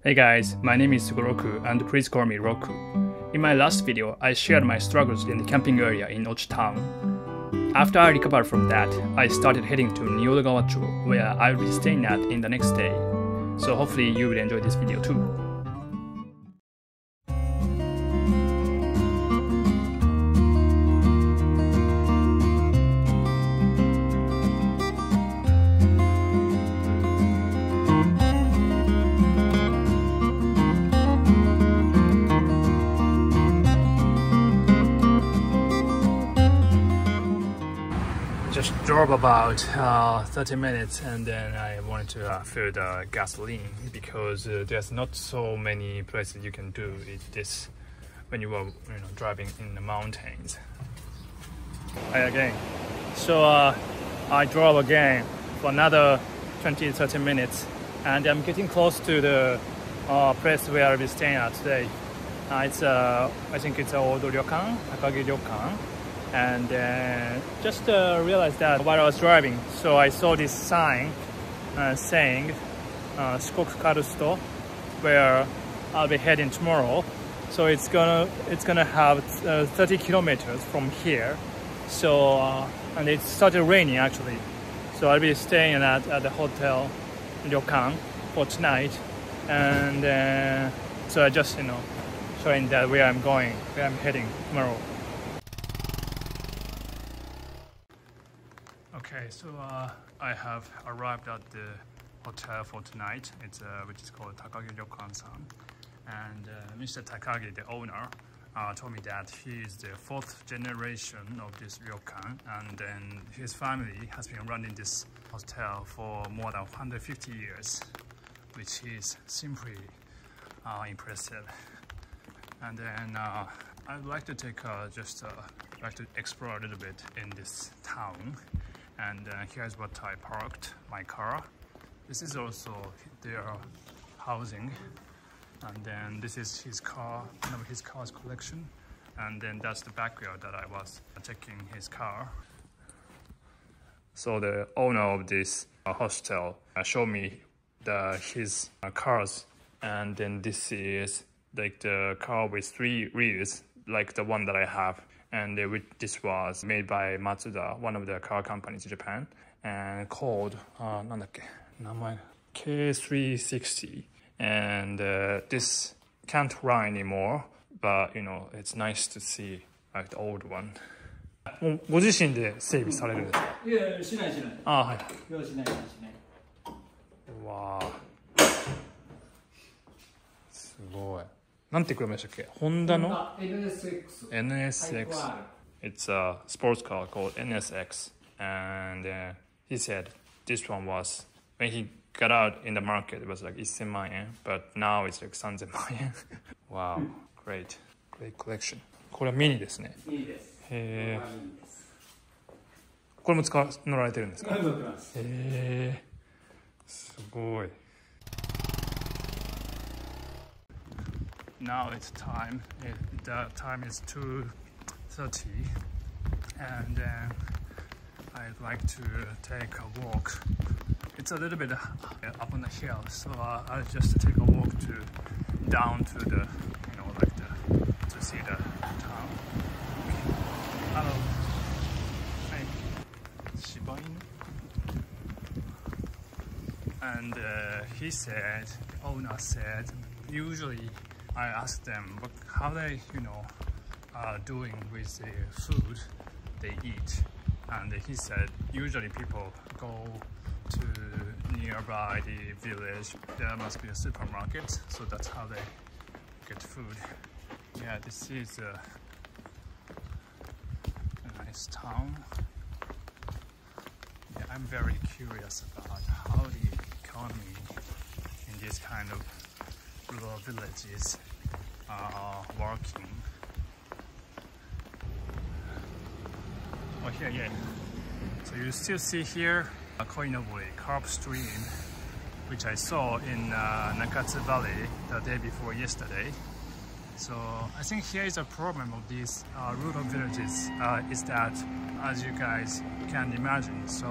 Hey guys, my name is Sugoroku and please call me Roku. In my last video, I shared my struggles in the camping area in Kochi town. After I recovered from that, I started heading to Niyodogawa Cho, where I'll be staying at in the next day. So hopefully you will enjoy this video too. Just drove about 30 minutes and then I wanted to fill the gasoline because there's not so many places you can do this when you are driving in the mountains. Hi again. So I drove again for another 20-30 minutes and I'm getting close to the place where I'll be staying at today. I think it's an old Ryokan, Takagi Ryokan. And just realized that while I was driving, so I saw this sign saying sugoroku karusto, where I'll be heading tomorrow. So it's gonna have 30 kilometers from here. So and it started raining actually. So I'll be staying at the hotel Ryokan for tonight. And so I just showing that where I'm going, where I'm heading tomorrow. Okay, so I have arrived at the hotel for tonight. It's which is called Takagi Ryokan-san, and Mr. Takagi, the owner, told me that he is the 4th generation of this ryokan, and then his family has been running this hotel for more than 150 years, which is simply impressive. And then I'd like to take like to explore a little bit in this town. And here's what I parked my car. This is also their housing. And then this is his car, one of his car's collection. And then that's the backyard that I was checking his car. So the owner of this hostel showed me his cars. And then this is like the car with 3 wheels, like the one that I have. And this was made by Matsuda, one of the car companies in Japan, and called K360. And this can't run anymore, but it's nice to see like the old one. ご自身で整備されるんですか？いや、しない。あ、はい。いや、しない。わあ、すごい。なんて車でしたっけ？ホンダの NSX. It's a sports car called NSX. And he said this one was, when he got out in the market, it was like 1000万円, but now it's like 3000万円. Wow, great collection. これはミニですね。ミニです。へえ。これも乗られてるんですか？乗ってます。へえ。すごい。Now it's time. The time is 2:30, and I'd like to take a walk. It's a little bit up on the hill, so I'll just take a walk down to the, to see the town. Hello. Hi. Shiba Inu. And he said, the owner said, usually I asked them how they, are doing with the food they eat, and he said usually people go to nearby the village. There must be a supermarket, so that's how they get food. Yeah, this is a nice town. Yeah, I'm very curious about how the economy in this kind of rural villages are working. Oh, here, yeah. So you still see here a Koinobori carp stream, which I saw in Nakatsu Valley the day before yesterday. So I think here is a problem of these rural villages is that, as you guys can imagine, so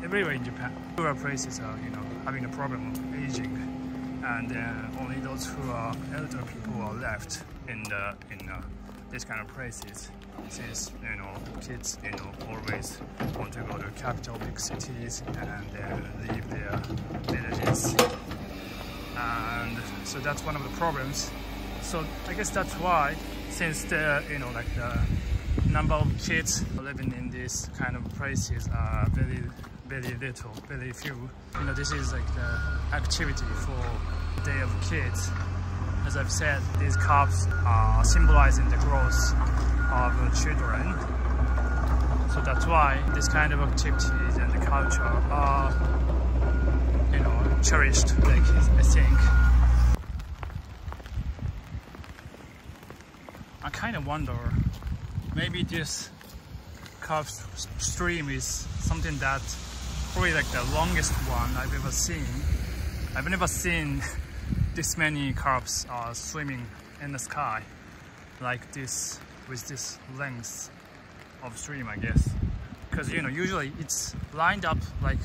everywhere in Japan, rural places are having a problem of aging. and then only those who are elder people are left in these kind of places. Since kids always want to go to capital big cities and then leave their villages, and so that's one of the problems. So I guess that's why, since the the number of kids living in these kind of places are very little, very few. This is like the activity for Day of Kids. As I've said, these cups are symbolizing the growth of children. So that's why this kind of activities and the culture are, cherished, like, I think. I kind of wonder, maybe this cup stream is something that probably like the longest one I've ever seen. I've never seen this many carps swimming in the sky like this, with this length of stream, I guess. Because usually it's lined up like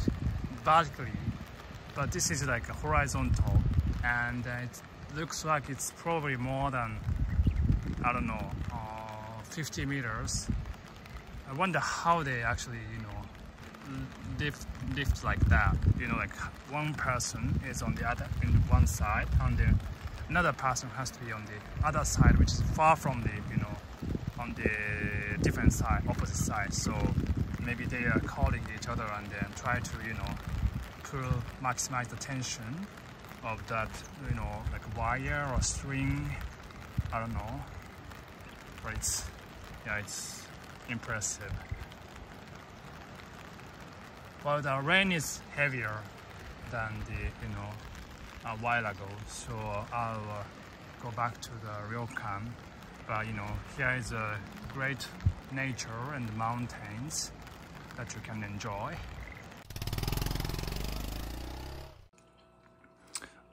vertically, but this is like horizontal, and it looks like it's probably more than, I don't know, 50 meters. I wonder how they actually lift like that. Like one person is on the other, in one side, and then another person has to be on the other side, which is far from the on the different side, opposite side. So maybe they are calling each other and then try to maximize the tension of that like wire or string. I don't know, but it's impressive. Well, the rain is heavier than a while ago, so I'll go back to the Ryokan. But here is a great nature and mountains that you can enjoy.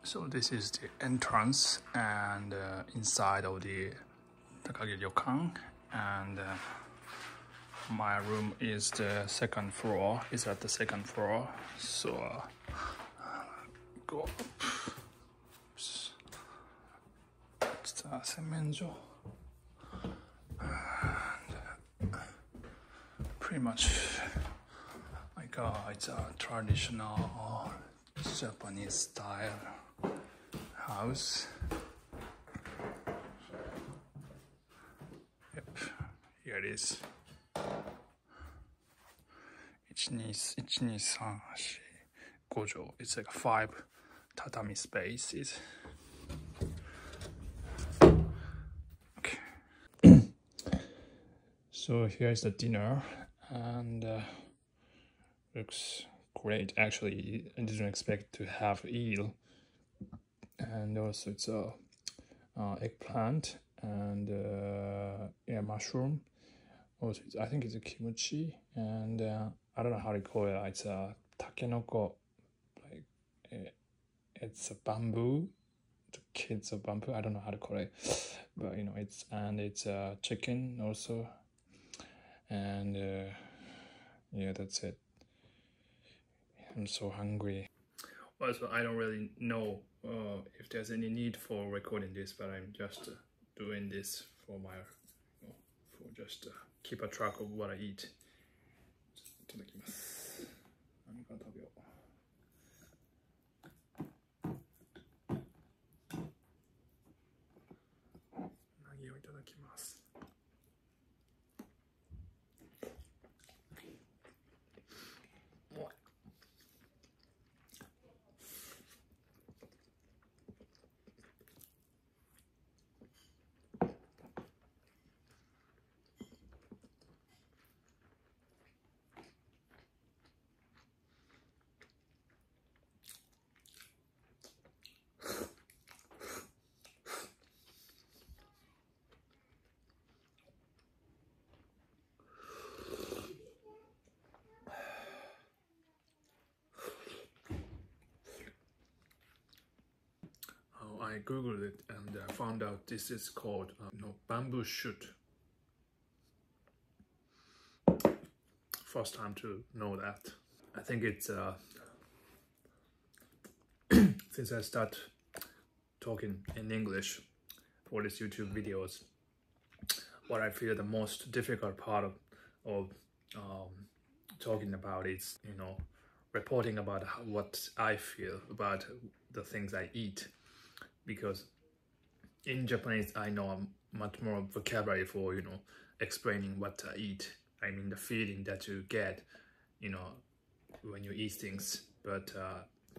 So this is the entrance and inside of the Takagi Ryokan, and my room is the second floor. It's at the second floor, so go up. It's the semenjo, and pretty much like it's a traditional Japanese style house. Yep, here it is. 1,2,3,4,5 畳. It's like 5 tatami spaces. Okay. So here's the dinner, and looks great. Actually, I didn't expect to have eel, and also it's a eggplant and mushroom. Also, I think it's a kimchi, and I don't know how to call it. It's a takenoko, like it's a bamboo, the kids of bamboo. I don't know how to call it, but it's chicken also, and yeah, that's it. I'm so hungry. Well, so I don't really know if there's any need for recording this, but I'm just doing this for my, for just keep a track of what I eat. いただきます。何から食べよう。うなぎをいただきます。I googled it and found out this is called bamboo shoot. First time to know that. I think it's since I start talking in English for these YouTube videos. What I feel the most difficult part of talking about is, you know, reporting about what I feel about the things I eat, because in Japanese I know much more vocabulary for, you know, explaining what I eat. I mean the feeling that you get, you know, when you eat things. But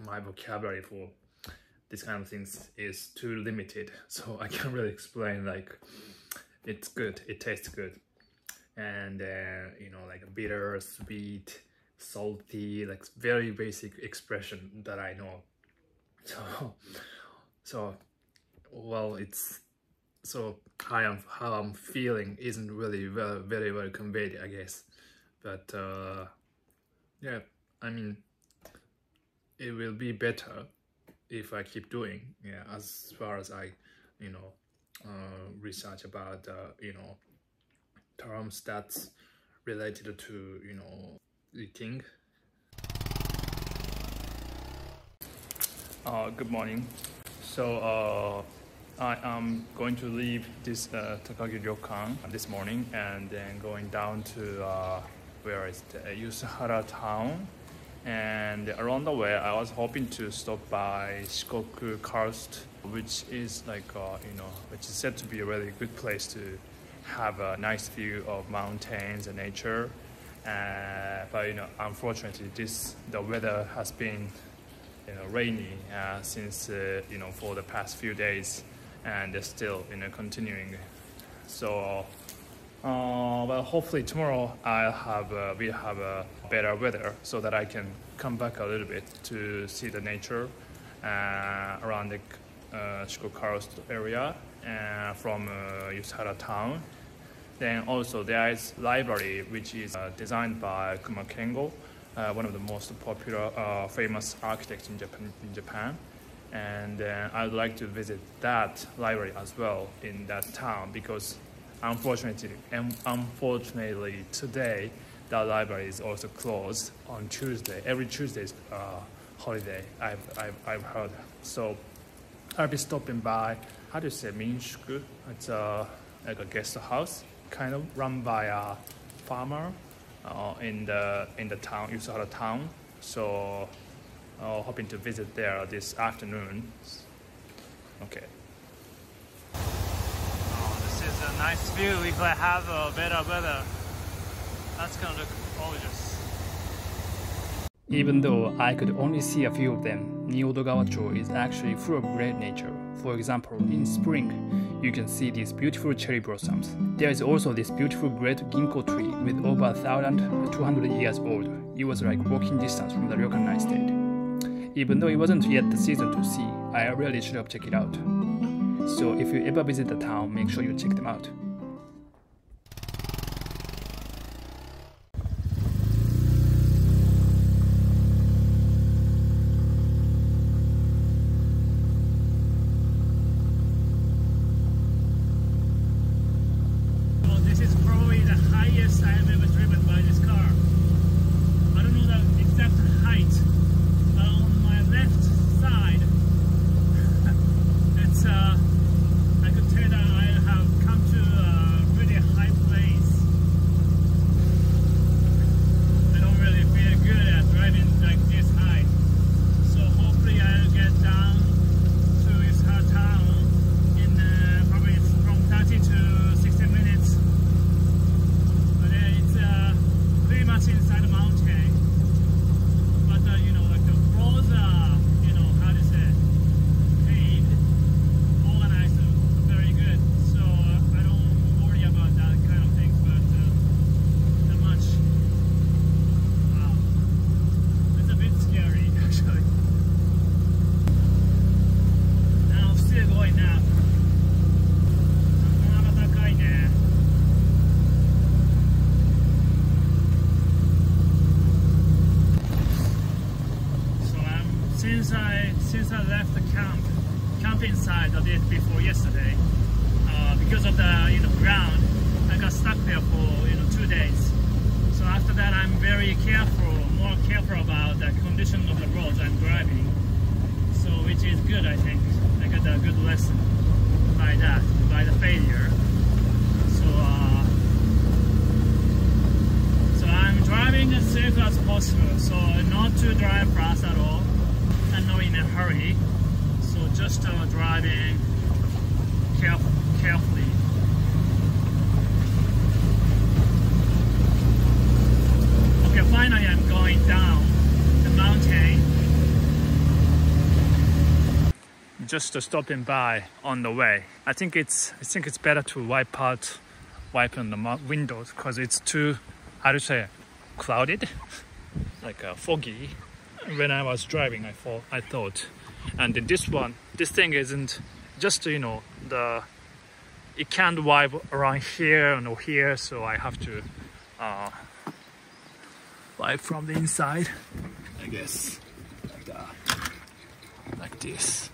my vocabulary for this kind of things is too limited, so I can't really explain like it's good, it tastes good, and you know, like bitter, sweet, salty, like very basic expression that I know. So well, it's so how I'm feeling isn't really very well conveyed, I guess. But yeah, I mean, it will be better if I keep doing, yeah, as far as I, you know, research about you know, terms that's related to, you know, eating. Good morning. So I am going to leave this Takagi Ryokan this morning, and then going down to where is the Yusuhara Town. And along the way, I was hoping to stop by Shikoku Karst, which is like, you know, which is said to be a really good place to have a nice view of mountains and nature. But, you know, unfortunately, the weather has been, you know, rainy since, you know, for the past few days, and it's still, you know, continuing. So, well, hopefully tomorrow we'll have a better weather so that I can come back a little bit to see the nature around the Shikoku area from Yusuhara Town. Then also there is library, which is designed by Kuma Kengo, one of the most popular famous architects in Japan. And I'd like to visit that library as well in that town, because unfortunately today the library is also closed on Tuesday. Every Tuesday is holiday, I've heard. So I'll be stopping by, how do you say, minshuku? It's like a guest house, kind of run by a farmer in the town, Yusuhara Town. So hoping to visit there this afternoon. Okay. Is a nice view if I have a better weather. That's gonna look gorgeous. Even though I could only see a few of them, Niyodogawa Cho is actually full of great nature. For example, in spring, you can see these beautiful cherry blossoms. There is also this beautiful great ginkgo tree with over 1,200 years old. It was like walking distance from the Ryokan I stayed. Even though it wasn't yet the season to see, I really should have checked it out. So if you ever visit the town, make sure you check them out. Well, this is probably the highest I've ever driven by this car. I don't know the exact height, but on my left side, it's I could tell that I have come to a really high place. I don't really feel good at driving like this high. So hopefully I'll get down to Yusuhara Town in probably from 30 to 60 minutes. But it's pretty much inside the mountain. But you know, like the roads are, you know, how to say, paved, organized, very good. So I don't worry about that kind of things, but not much. Wow, it's a bit scary actually. Now I'm still going up. Since I left the camping site I did before yesterday, because of the, you know, ground, I got stuck there for, you know, 2 days. So after that I'm very careful, more careful about the condition of the roads I'm driving. So which is good, I think. I got a good lesson by that, by the failure. So I'm driving as safe as possible. So not to drive fast at all, and not in a hurry. So just driving carefully. Okay, finally I'm going down the mountain. Just stopping by on the way. I think it's better to wipe on the windows because it's too, how to say, clouded, like foggy. When I was driving, I thought, and then this thing isn't just, you know, it can't wipe around here and here, so I have to wipe from the inside, I guess, like that, like this.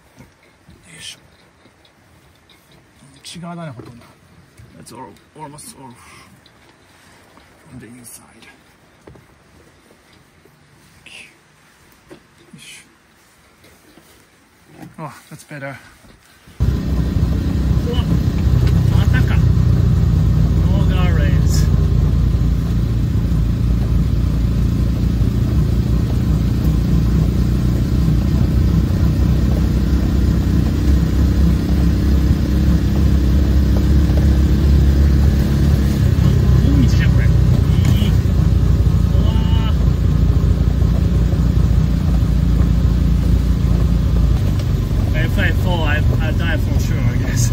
That's almost all from the inside. Oh, that's better. Oh, Mataka. No guardrails. If I fall, I'll die for sure, I guess.